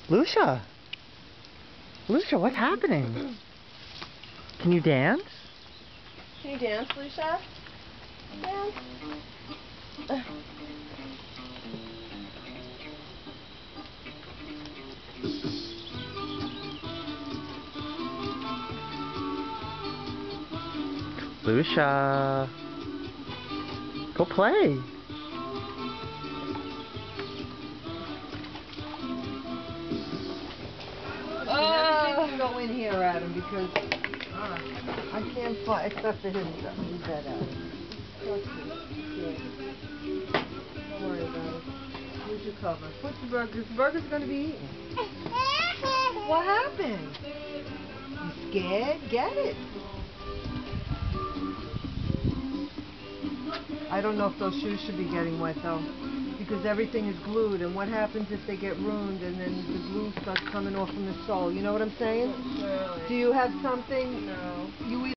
Lucia! Lucia, what's happening? Can you dance? Can you dance, Lucia? Dance. Lucia! Go play! Go in here, Adam, because I can't find stuff for his stuff. Leave that out. Don't worry about it. Here's your cover. Put the burgers. The burgers are going to be eaten. What happened? You scared? Get it. I don't know if those shoes should be getting wet, though, because everything is glued, and what happens if they get ruined and then the glue starts coming off from the sole? You know what I'm saying? Surely. Do you have something? No. You